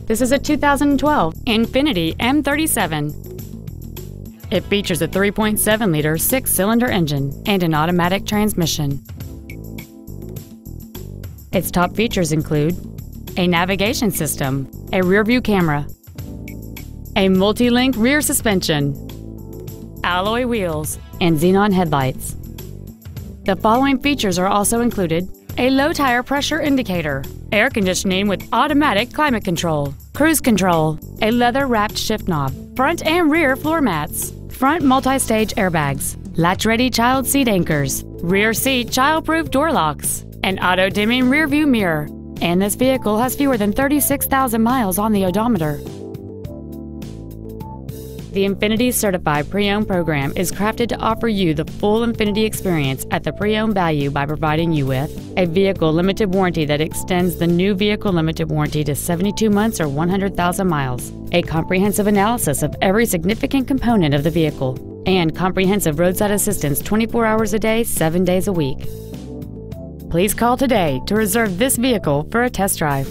This is a 2012 Infiniti M37. It features a 3.7-liter six-cylinder engine and an automatic transmission. Its top features include a navigation system, a rear-view camera, a multi-link rear suspension, alloy wheels, and xenon headlights. The following features are also included: a low tire pressure indicator, air conditioning with automatic climate control, cruise control, a leather-wrapped shift knob, front and rear floor mats, front multi-stage airbags, latch-ready child seat anchors, rear seat child-proof door locks, an auto-dimming rear-view mirror, and this vehicle has fewer than 36,000 miles on the odometer. The Infiniti Certified Pre-Owned program is crafted to offer you the full Infiniti experience at the pre-owned value by providing you with a vehicle limited warranty that extends the new vehicle limited warranty to 72 months or 100,000 miles, a comprehensive analysis of every significant component of the vehicle, and comprehensive roadside assistance 24 hours a day, 7 days a week. Please call today to reserve this vehicle for a test drive.